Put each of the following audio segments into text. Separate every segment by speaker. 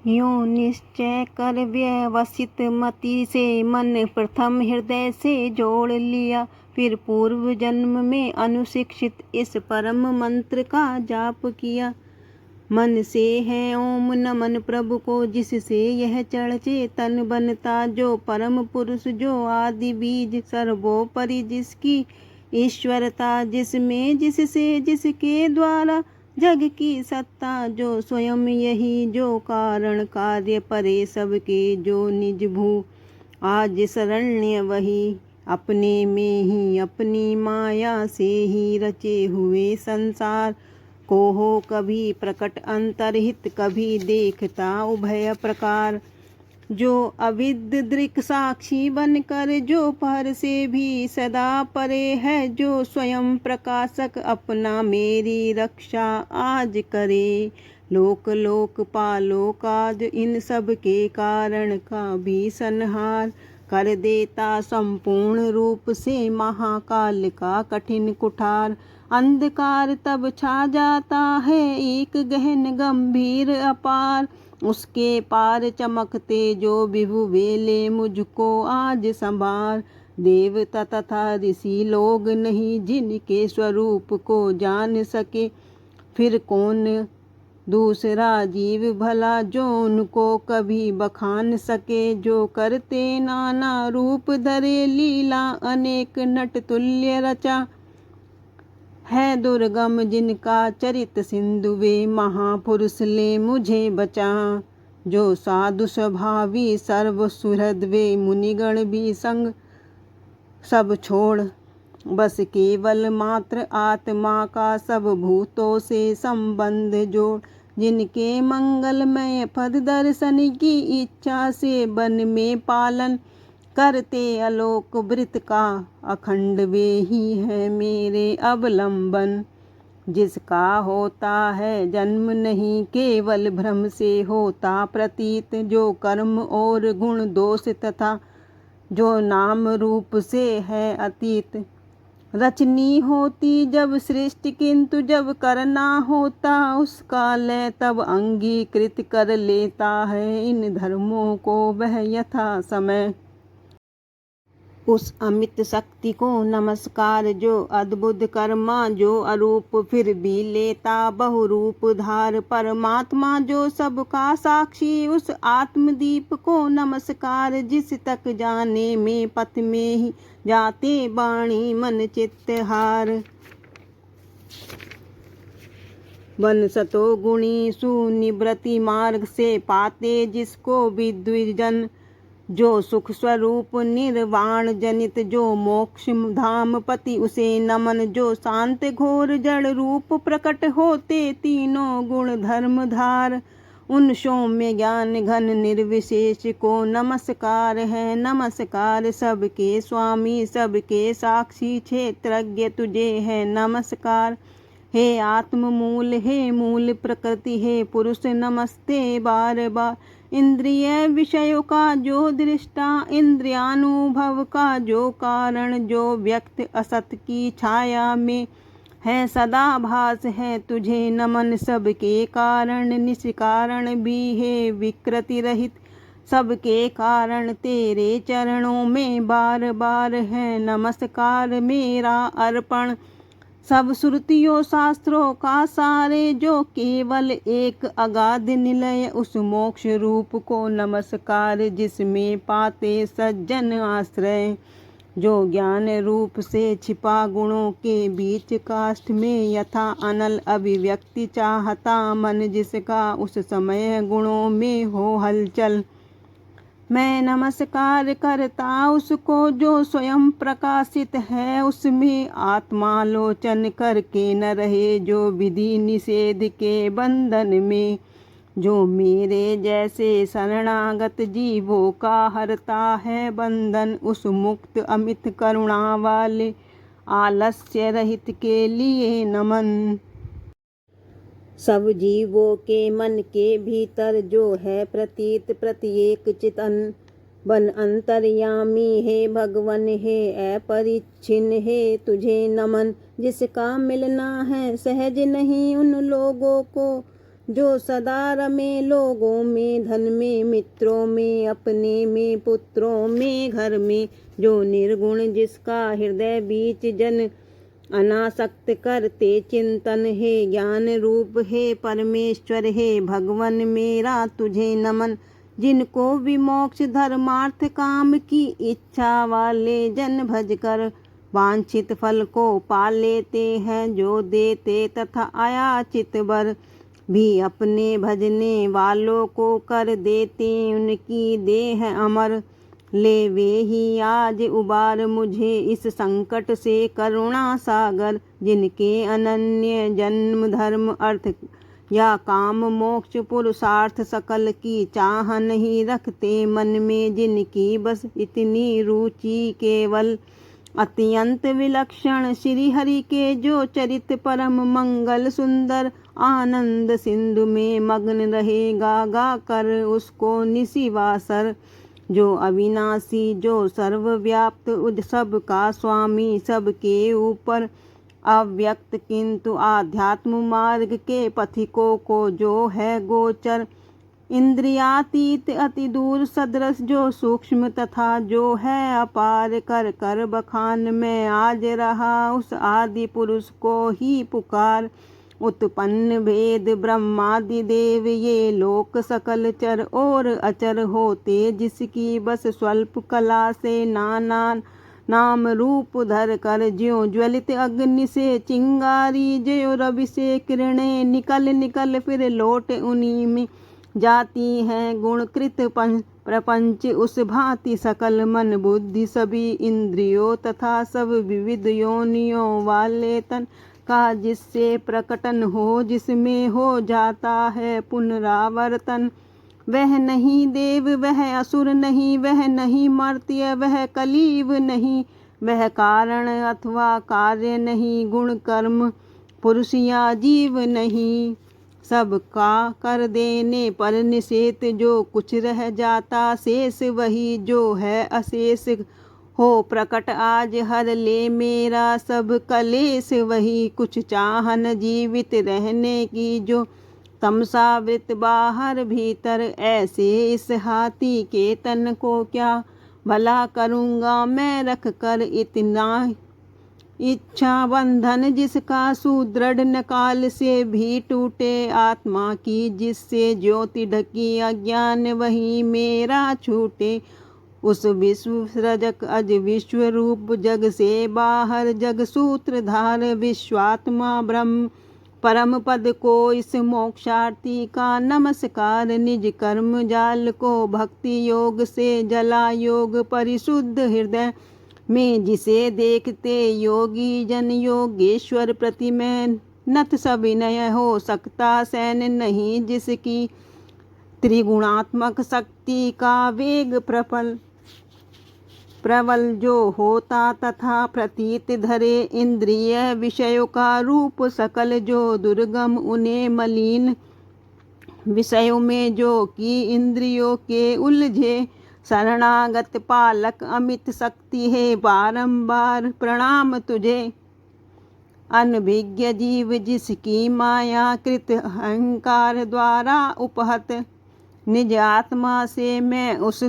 Speaker 1: यो निश्चय कर व्यवसित मति से मन प्रथम हृदय से जोड़ लिया, फिर पूर्व जन्म में अनुशिक्षित इस परम मंत्र का जाप किया। मन से है ओम नमन प्रभु को, जिससे यह जड़ चेतन बनता, जो परम पुरुष जो आदि बीज सर्वोपरि जिसकी ईश्वरता, जिसमें जिससे जिसके द्वारा जग की सत्ता, जो स्वयं यही जो कारण कार्य परे सबके, जो निज भू आज शरण्य वही, अपने में ही अपनी माया से ही रचे हुए संसार को हो कभी प्रकट अंतर्हित, कभी देखता उभय प्रकार, जो अविद्य दृक् साक्षी बनकर, जो पर से भी सदा परे है, जो स्वयं प्रकाशक अपना मेरी रक्षा आज करे, लोक लोक पालो काज इन सब के कारण का भी संहार कर देता, संपूर्ण रूप से महाकाल का कठिन कुठार, अंधकार तब छा जाता है एक गहन गंभीर अपार, उसके पार चमकते जो विभु वेले मुझको आज संभार, देवता तथा ऋषि लोग नहीं जिनके स्वरूप को जान सके, फिर कौन दूसरा जीव भला जो उनको कभी बखान सके, जो करते नाना रूप धरे लीला अनेक नट तुल्य रचा, है दुर्गम जिनका चरित सिंधु वे महापुरुष ले मुझे बचा, जो साधु स्वभावी सर्व सुहृद वे मुनिगण भी संग सब छोड़, बस केवल मात्र आत्मा का सब भूतों से संबंध जोड़, जिनके मंगलमय पद दर्शन की इच्छा से वन में पालन करते आलोक वृत्त का अखंड वे ही है मेरे अवलंबन, जिसका होता है जन्म नहीं केवल भ्रम से होता प्रतीत, जो कर्म और गुण दोष तथा जो नाम रूप से है अतीत, रचनी होती जब सृष्टि किंतु जब करना होता उसका लय, तब अंगीकृत कर लेता है इन धर्मों को वह यथा समय, उस अमित शक्ति को नमस्कार, जो अद्भुत कर्मा जो अरूप फिर भी लेता बहुरूप धार, परमात्मा जो सबका साक्षी उस आत्मदीप को नमस्कार, जिस तक जाने में पथ में ही जाते वाणी मन चित्त हार, वन सतो गुणी सुनिवृत्ति मार्ग से पाते जिसको विद्विजन, जो सुख स्वरूप निर्वाण जनित, जो मोक्ष धाम पति उसे नमन, जो शांत घोर जड़ रूप प्रकट होते तीनों गुण धर्म धार, उन सौम्य ज्ञान घन निर्विशेष को नमस्कार है नमस्कार, सबके स्वामी सबके साक्षी क्षेत्रज्ञ तुझे है नमस्कार, हे आत्म मूल हे मूल प्रकृति हे पुरुष नमस्ते बार बार, इंद्रिय विषयों का जो दृष्टा इंद्रियानुभव का जो कारण, जो व्यक्त असत की छाया में है सदा भास है तुझे नमन, सबके कारण निष्कारण भी है विकृति रहित, सबके कारण तेरे चरणों में बार बार है नमस्कार मेरा अर्पण, सब श्रुतियों शास्त्रों का सारे जो केवल एक अगाध निलय, उस मोक्ष रूप को नमस्कार, जिसमें पाते सज्जन आश्रय, जो ज्ञान रूप से छिपा गुणों के बीच काष्ठ में यथा अनल अभिव्यक्ति चाहता मन, जिसका उस समय गुणों में हो हलचल, मैं नमस्कार करता उसको जो स्वयं प्रकाशित है उसमें, आत्मालोचन करके न रहे जो विधि निषेध के बंधन में, जो मेरे जैसे शरणागत जीवों का हरता है बंधन, उस मुक्त अमित करुणा वाले आलस्य रहित के लिए नमन, सब जीवों के मन के भीतर जो है प्रतीत प्रत्येक चितन, वन अंतर्यामी हे भगवन हे अपरिच्छिन्न हे तुझे नमन, जिसका मिलना है सहज नहीं उन लोगों को, जो सदा रमे लोगों में, धन में, मित्रों में, अपने में, पुत्रों में, घर में। जो निर्गुण जिसका हृदय बीच जन अनासक्त करते चिंतन। हे ज्ञान रूप हे परमेश्वर, हे भगवन मेरा तुझे नमन। जिनको विमोक्ष धर्मार्थ काम की इच्छा वाले जन भज कर वांछित फल को पा लेते हैं। जो देते तथा अयाचित वर भी अपने भजने वालों को कर देते, उनकी देह अमर। ले वे ही आज उबार मुझे इस संकट से करुणा सागर। जिनके अनन्य जन्म धर्म अर्थ या काम मोक्ष पुरुषार्थ सकल की चाह नहीं रखते मन में। जिनकी बस इतनी रुचि केवल अत्यंत विलक्षण श्री हरि के जो चरित परम मंगल सुंदर। आनंद सिंधु में मग्न रहेगा गा कर उसको निशिवासर। जो अविनाशी, जो सर्वव्याप्त, उज सबका स्वामी, सबके ऊपर अव्यक्त किंतु आध्यात्म मार्ग के पथिकों को जो है गोचर। इंद्रियातीत अति दूर सदृश, जो सूक्ष्म तथा जो है अपार। कर कर बखान में आज रहा उस आदि पुरुष को ही पुकार। उत्पन्न भेद ब्रह्मादि देव, ये लोक सकल चर और अचर होते। जिसकी बस स्वल्प कला से नाना नाम रूप धर कर। ज्यों ज्वलित अग्नि से चिंगारी, ज्यों रवि से किरणें निकल निकल फिर लौट उन्हीं में जाती हैं। गुणकृत प्रपंच उस भांति सकल मन बुद्धि सभी इंद्रियों तथा सब विविध योनियों वाले तन का जिससे प्रकटन हो, जिसमें हो जाता है पुनरावर्तन। वह नहीं देव, वह असुर नहीं, वह नहीं मर्त्य, वह कलीव नहीं, वह कारण अथवा कार्य नहीं, गुण कर्म पुरुष या जीव नहीं। सबका कर देने पर निषेध जो कुछ रह जाता शेष, वही जो है अशेष हो प्रकट आज हर ले मेरा सब कलेश। वही कुछ चाहन जीवित रहने की जो तमसावृत बाहर भीतर। ऐसे इस हाथी के तन को क्या भला करूँगा मैं रख कर इतना इच्छा बंधन। जिसका सुदृढ़ नकाल से भी टूटे आत्मा की, जिससे ज्योति ढकी अज्ञान वही मेरा छूटे। उस विश्व सृजक अज विश्व रूप जग से बाहर जग सूत्रधार विश्वात्मा ब्रह्म परम पद को इस मोक्षार्थी का नमस्कार। निज कर्म जाल को भक्ति योग से जला योग परिशुद्ध हृदय में जिसे देखते योगी जन योगेश्वर प्रतिमय नथ सविनय हो सकता सैन नहीं। जिसकी त्रिगुणात्मक शक्ति का वेग प्रबल जो होता तथा प्रतीत धरे इंद्रिय विषयों का रूप सकल जो दुर्गम उन्हें मलिन विषयों में जो कि इंद्रियों के उलझे। शरणागत पालक अमित शक्ति है बारंबार प्रणाम तुझे। अनभिज्ञ जीव जिसकी माया कृत अहंकार द्वारा उपहत, निज आत्मा से मैं उस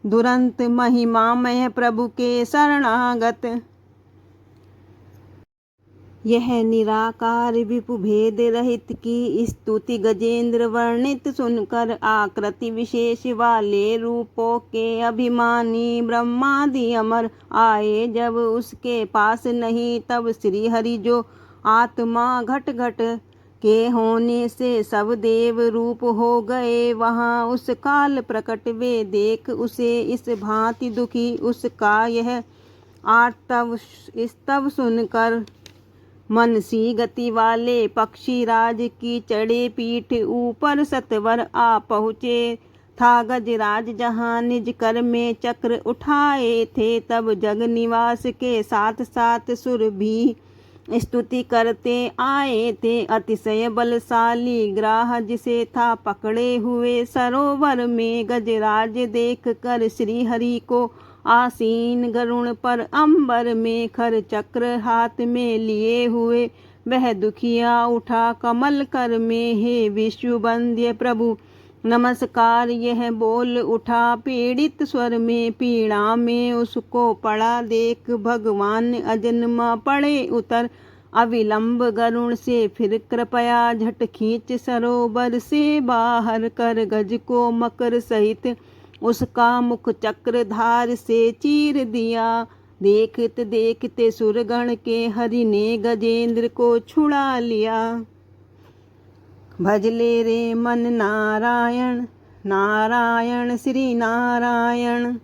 Speaker 1: दुरंत महिमामय प्रभु के शरणागत। यह निराकार विभु भेद रहित की स्तुति गजेंद्र वर्णित सुनकर आकृति विशेष वाले रूपों के अभिमानी ब्रह्मादि अमर आए। जब उसके पास नहीं तब श्री हरि जो आत्मा घट घट के होने से सब देव रूप हो गए। वहाँ उस काल प्रकट वे देख उसे इस भांति दुखी उसका यह आर्तव स्तव सुनकर मन सी गति वाले पक्षी राज की चढ़े पीठ ऊपर सतवर आ पहुँचे था गजराज जहाँ निज कर में चक्र उठाए थे। तब जग निवास के साथ साथ सुर भी स्तुति करते आए थे। अतिशय बलशाली ग्राह जिसे था पकड़े हुए सरोवर में गजराज देख कर श्री हरि को आसीन गरुण पर अंबर में खर चक्र हाथ में लिए हुए वह दुखिया उठा कमल कर में, हे विश्व वंद्य प्रभु नमस्कार यह बोल उठा पीड़ित स्वर में। पीड़ा में उसको पड़ा देख भगवान अजन्मा पड़े उतर, अविलंब गरुण से फिर कृपया झट खींच सरोवर से बाहर कर, गज को मकर सहित उसका मुख चक्र धार से चीर दिया। देखते देखते सुरगण के हरि ने गजेंद्र को छुड़ा लिया। भजले रे मन नारायण, नारायण श्री नारायण।